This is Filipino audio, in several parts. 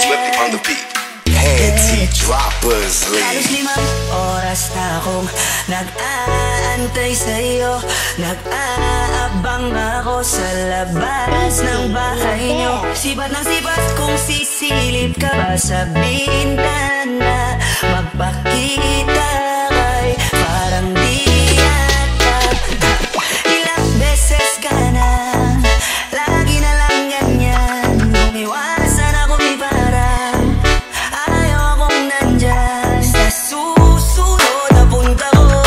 Flippy on the beat. Panty droppers Halos lead. 5 oras na akong nag-aantay sa'yo. Nag-aabang ako sa labas ng bahay nyo. Sipat ng sipat kung sisilip ka ba sa bintana. Magpakita kay parang di yata. Ilang beses ka na, lagi na lang ganyan. Umiwasan ako ni parang ayaw akong nandyan. Sa susunod na punta ko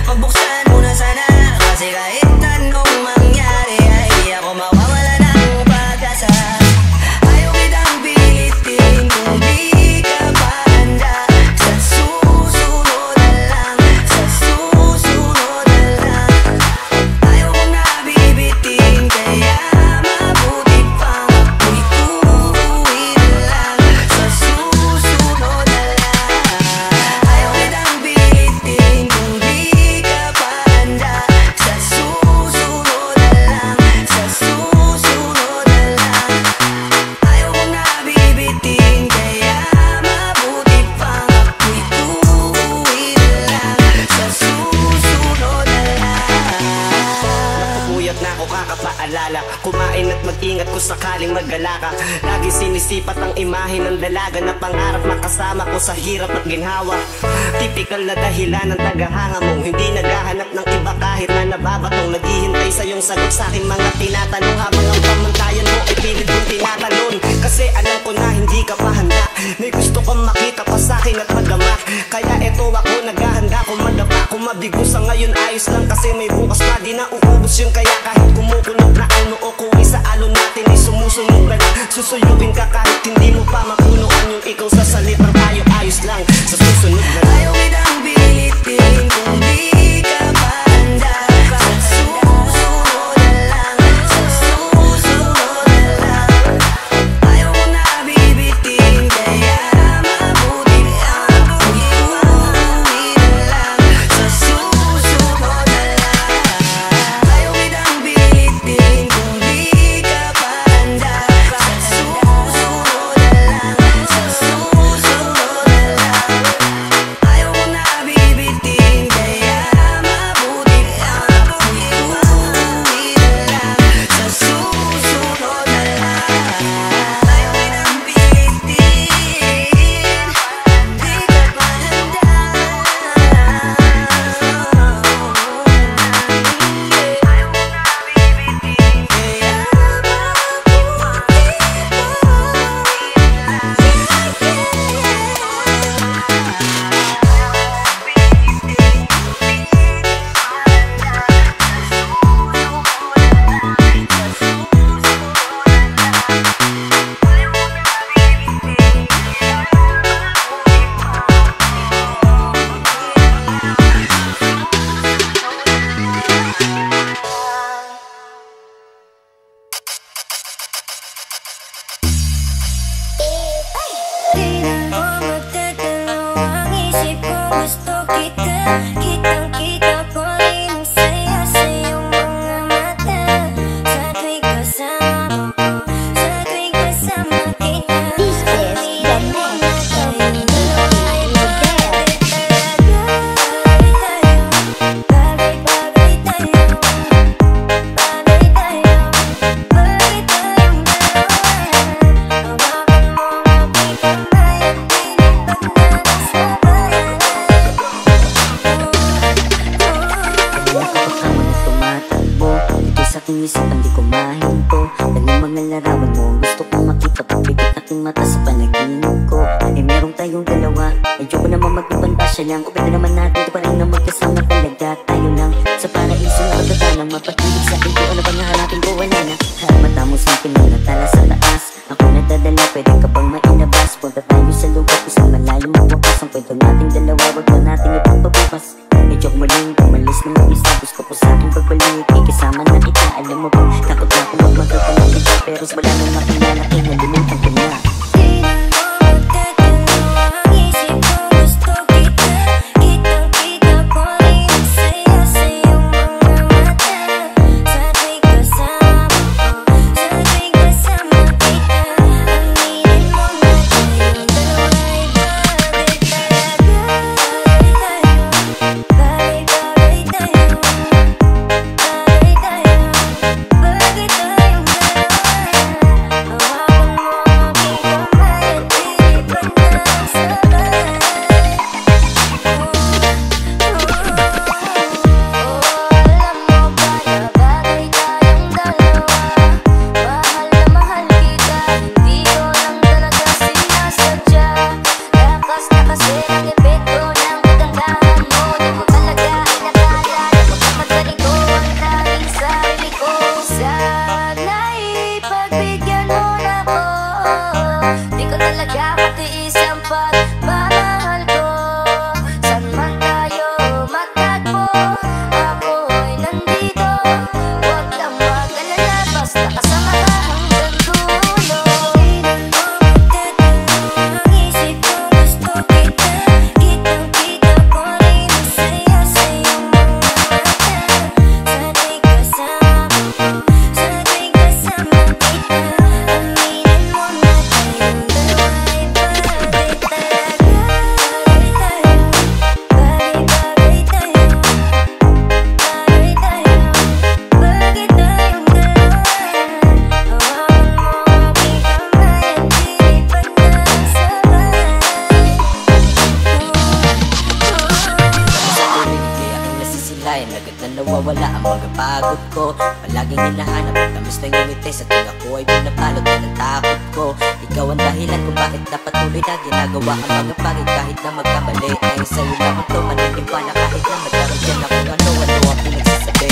pagbuksan mo na sana. Kasi kahit anong mangyari ay di ako mawawala ng pag-asa. Ayaw kitang pilitin kung di ka pa handa. Sa susunod na lang, sa susunod na lang. Ayaw kong nabibitin kaya mabuti pang ako'y uuwi na lang. Sa susunod na lang. Ayaw kitang pilitin kung di ka pa handa. Sa susunod na lang, sa susunod na lang. Ayaw kong nabibitin kaya mabuti pang ako'y uuwi na lang. Sa susunod na lang. Puyat na ako kakapaalala. Kumain at mag-ingat kung sakaling mag-gala ka. Lagi sinisipat ang imahe ng dalaga na pangarap makasama ko sa hirap at ginhawa. Typical na dahilan ng tagahanga mong hindi naghahanap ng iba kahit na nababatong. Naghihintay sa iyong sagot sa aking mga tinatanong habang ang pamantayan mo ay pilit kong tinatalon. Kasi alam ko na hindi ka pa handa. May gusto kong makita pa sa akin at magama. Kaya eto ako naghahanda kung madapa. Kung mabigo sa ngayon ayos lang kasi may bukas pa di na uubos yun. Kaya kahit kumukulog na ang noo ko ay sa alon natin ay sumusunog ka na. Susuyupin ka kahit hindi mo pa mapunuan yung ikaw sa salitang tayo ayos lang. Sa susunod na lang. Ayaw kitang pilitin kung di ka pa handa. Sa susunod na lang, sa susunod na lang. Ayaw kong nabibitin kaya mabuti ang ako'y uuwi na lang. Sa susunod na lang. Ayaw kitang pilitin kung di ka pa handa. Sa susunod na lang, sa susunod na lang. Ayaw kong nabibitin kaya mabuti ang ako'y uuwi na lang. Sa susunod na lang. Ayaw kitang pilitin, di ka pa handa. Ayaw kong nabibitin kaya Di na mo magdadalaw ang isip ko. Gusto kita, kitang-kita ko rin ang saya sa iyong mga mata. Sa tuwing kasama ko, sa tuwing kasama kita. Aminin mo na tayong dalawa ay bagay talaga. Bagay tayo, bagay tayo, bagay tayong dalawa. Hawakan mo ang aking kamay at pinipag natin sa bayan. Kapag na tumatakbo dito sa aking isipan di ko mahinto. Dahil mga larawan mo gusto kong makita. Pagpikit aking mata sa panaginip ko. Eh merong tayong dalawa. Medyo ko naman mag-ibang pasya lang. Kung pwede naman natin ito pa rin na magkasama talaga. Tayo lang sa paraiso na pagkatalang mapag-ibig sa akin ko. Ano bang hahanapin ko? Wala na. Mata mo sa akin ang natala sa taas. Ako nadadala, pwede ka bang mainabas? Punta tayo sa lugar kung saan malayo magwakas. Ang kwento nating dalawa, wag na nating ipagpabukas. Medyo muling umalis na mag-isa. Gusto ko sa aking pagbalik, ikasama na kita. Alam mo ba, takot na ako magmagkapalang iba. Pero wala nang makilala, kaya nalimutan ko na. Di na mo magdadalaw ang isip ko. Gusto kita, kitang-kita ko rin ang saya sa iyong mga mata. Sa tuwing kasama ko, sa tuwing kasama kita. hinahanap. Tamis ng iyong ngiti sa tinga ko ay pinapalot na ng takot ko. Ikaw ang dahilan kung bakit napatuloy na ginagawa ang mga bagay kahit na magkamali. Dahil sa'yo lamang to maniniwala kahit na magkaroon dyan ako ano-ano ang pinagsasabi.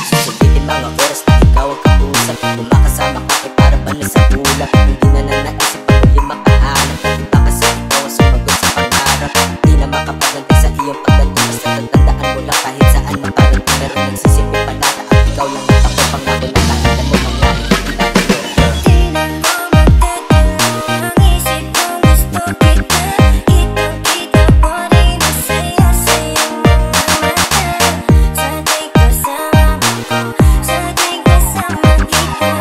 Susulitin mga oras na ikaw ang kausap. Kung makasama ka ay para ba na sa ulang. Hindi na naisip ang huli makahanap. Dahil baka sa ikaw ang sumagot sa pangarap. Di na makapagantay sa iyong pagdating. Basta tatandaan mo lang kahit saan makarating. Meron nagsisipin palata at ikaw lang at ako pangako na kahit na mo mangyari. Hindi tatayo. Di na mo magdadalaw ang isip kung gusto kita. Kitang-kita ko rin ang saya sa iyong mga mata. Sa tuwing kasama ko, sa tuwing kasama kita.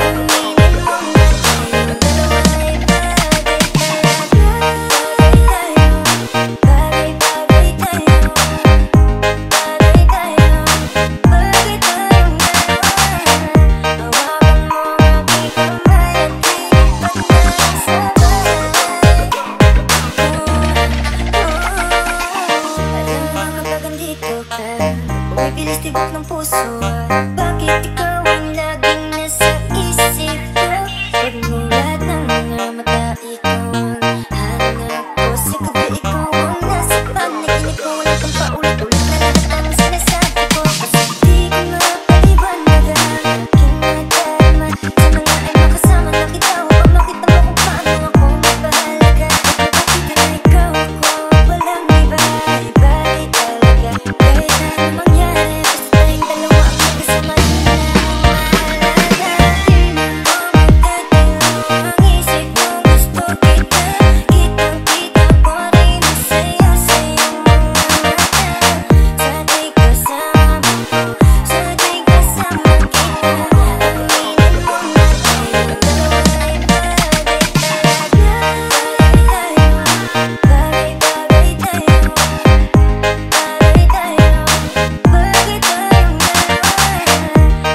Aminin mo na tayong dalawa ay bagay talaga. Bagay tayo, bagay tayo, bagay tayong dalawa. Hawakan mo ang aking kamay at ilipat na sabay. Alam mo kapag andito ka, bumibilis tibok ng puso. Bakit ikaw ang laging nasa isip ko? Pagmulat ng mga mata, ikaw ang hanap ko. Sa gabi ikaw ang nasa panaginip ko. Wala kang paulit-ulit na lahat ang sinasabi ko. Kasi di ko mapaliwanag ang aking nadarama. Sana nga ay makasama na kita upang makita mo kung paano ako magpahalaga. Bakit na ikaw ako, walang iba. Iba'y talaga. Kahit na ano mangyari, basta tayong dalawa ang magkasama. Yun na ang mahalaga. Di na mo magdadalaw ang isip kung gusto kita. Kitang-kita ko rin ang saya sa iyong mga mata. Sa tuwing kasama ko, sa tuwing kasama kita. Aminin mo na tayong dalawa ay bagay talaga. Bagay tayo, bagay tayo, bagay tayong dalawa.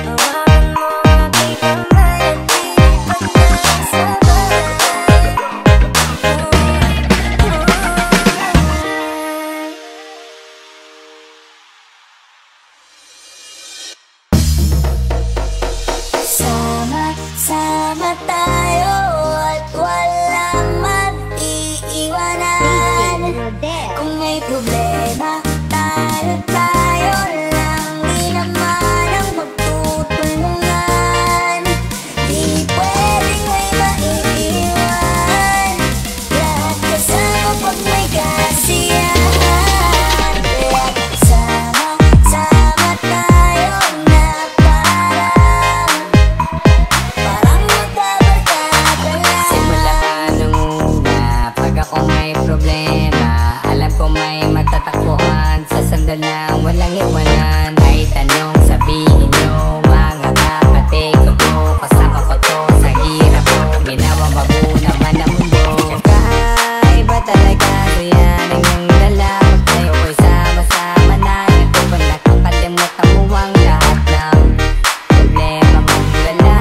Hawakan mo ang aking kamay at ilipat na sabay. Sama-sama tayo at walang mag-iiwanan. Kung may problema, tayo lang. Di naman ang magtutulungan. Di pwedeng may maiiwan. Lahat kasama pag may kasiyahan. Kaya sama-sama tayo na parang magkabarkada lang. Simula pa nung una, pag ako may problema, alam ko may matatakbuhan. Sa sandal lang walang iwanan. Ay tanong sabihin nyo, mga kapatid ko po, kasama ko to sa hirap ko. Ginawa mabuti naman ang mundo. Kakaiba talaga, so yan ang iyong dala. Pag tayo ko'y sama-sama na, ito ba nakakalimutan mo ang lahat ng problema mong dala.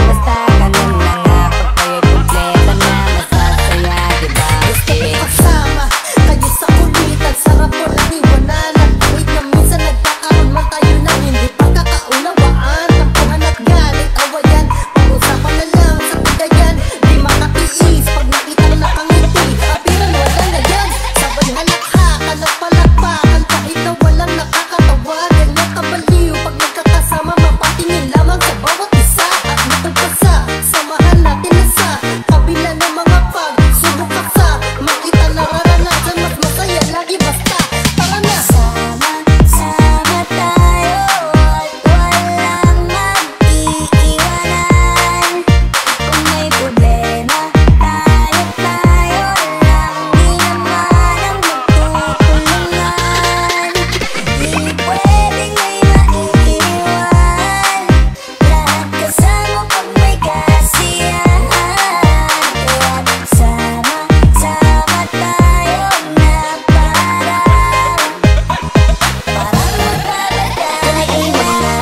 Basta ganun na nga, pag tayo'y kumpleto na, masasaya, diba? Gusto ko kasama kayo sa kulitan. Sarap ko lang iwanan. At kahit na minsan nagkakaroon man tayo ng hindi pagkakaunawaan. Tampuhan at galit, awayan, pag-usapan na lang sa bigayan. Di makatiis pag nakita na nakangiti. Apiran wala na yan. Sabay halakhakan at palakpakan. Kahit na walang nakakatawa. Ganyan kabaliw pag nagkakasama. Mapatingin lamang sa bawat isa. At matagpasa, samahan natin na sa kabila ng mga pagsubok at sa makita nararanasan. Mas masaya lagi basta tara na. Sama-sama tayo at walang mag-iiwanan. Kung may problema, tayo lang. Di naman ang magtutulungan. Di pwedeng may maiiwan. Lahat kasama pag may kasiyahan. Kaya sama-sama tayo na parang magkabarkada. Naiiwan na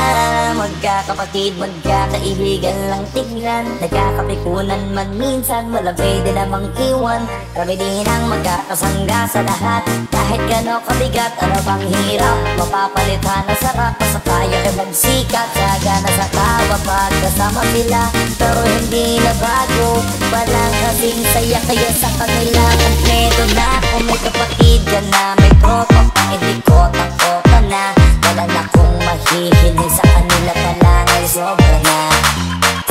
magkakapatid, magkakaibigan. kaibigan lang tignan. Nagkakapikunan man minsan, wala pwede namang iwan. Kami din ang magkakasangga sa lahat. Kahit gano'n kabigat, ano bang hirap, mapapalitan na sarap. Basta kaya kayo magsikat, sagana sa tawa pagkasama sila. Pero hindi na bago, walang kasing saya kaya sa kanila. Kompleto na kung may kapatid ka na, may tropa pa, hindi ko takota na. Wala na kong mahihiling sa kanila, talang ay sobra na.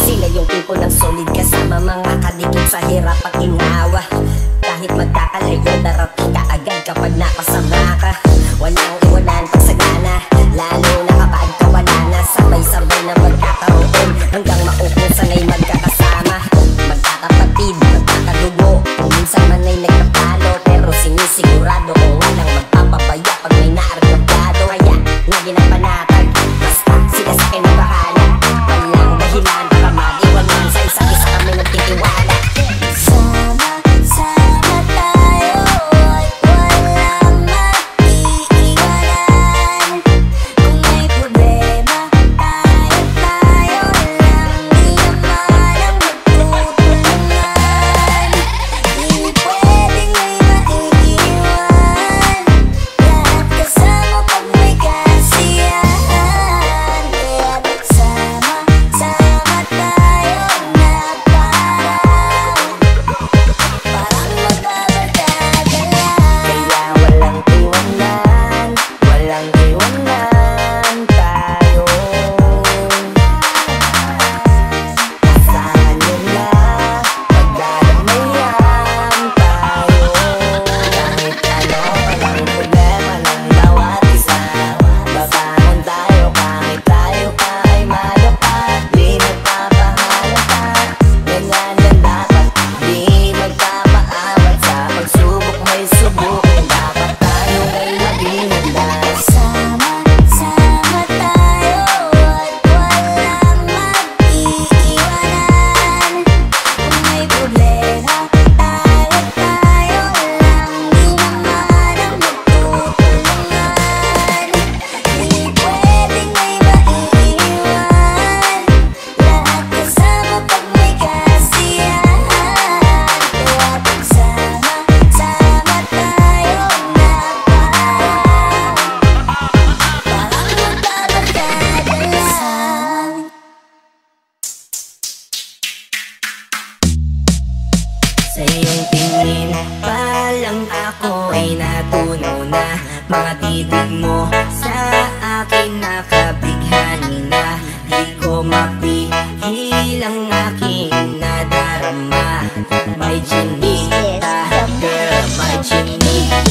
Sila yung tipo ng solid kasama, mga kadikit sa hirap at ginawa. Kahit magkakalayo, darating ka agad kapag nakasama ka. Walang iwanan pag sagana, lalo na kapag kawala na. Sabay-sabay na magkakaroon, hanggang maupong sanay magkakasama. Magkakapatid, magkakadugo, kung minsan man ay nagkapalo. Pero sinisigurado kung walang magpapabaya pag may naargagado. Kaya, lagi na panatag, basta sila sa akin na bahala. Walang dahilan para mag-iwanan, sa isa't isa kami nagtitiwala. Sama tayo at walang mag-iiwanan. Kung may problema, tayo lang, di naman ang magtutulungan. Di pwedeng may maiiwan, lahat kasama pag may kasiyahan. Kaya't sama tayo na parang magbabarkada lang. Kaya walang iwanan, walang iwanan tayo. Asahan nila, magdadamayan tayo. Kahit ano, walang problema ng bawat isa. Babangon tayo kahit tayo pa ay madapa. Di nagpapahalata, ganyan yan dapat. Di magpapaawat sa pagsubok, may subok. Dapat tayo ay maging handa. Sama tayo at walang mag-iiwanan. Kung may problema, tayo lang, di naman ang magtutulungan. Di pwedeng may maiiwan, lahat kasama pag may kasiyahan. Kaya pagsama tayo na parang magbabarkada lang. Sa iyong tingin pa lang ako ay natunaw na. Mga titig mo sa akin nakabighani na. Di ko mapihil ang aking nadarama. May chinita, girl, may chinita,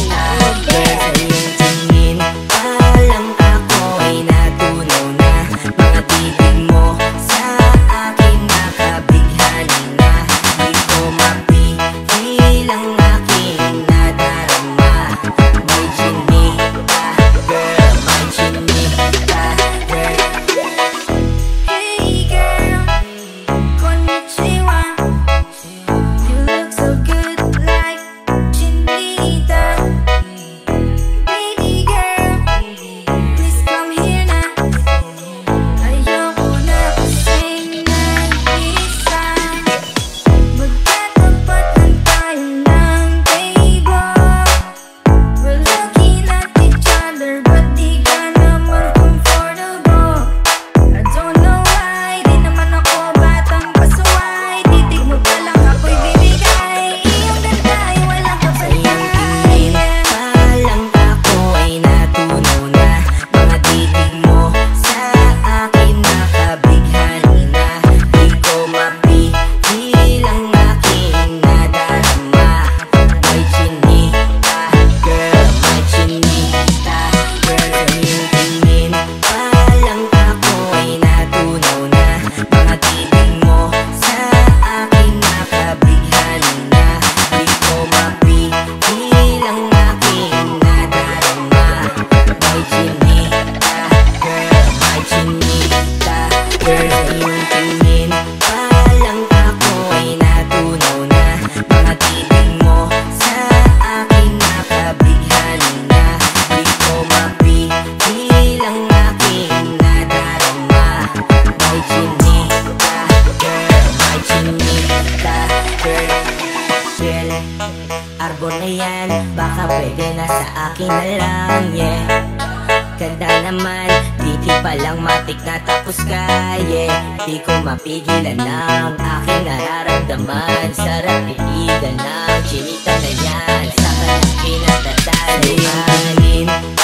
girl. Sa iyong tingin pa lang ako ay natunaw na. Mga titig mo sa akin nakabighani na. Di ko mapihil ang aking nadarama. May chinita, girl, may chinita, girl. Hey girl, konnichiwa. You look so good. pabor na yan, baka pwede na sa akin na lang, yeah. Ganda naman, di pa lang matik na tapos ka, yeah. Di ko mapigilan ng aking nararamdaman. Sarap iigan ng chinita na yan, saka na pinatataluhanin.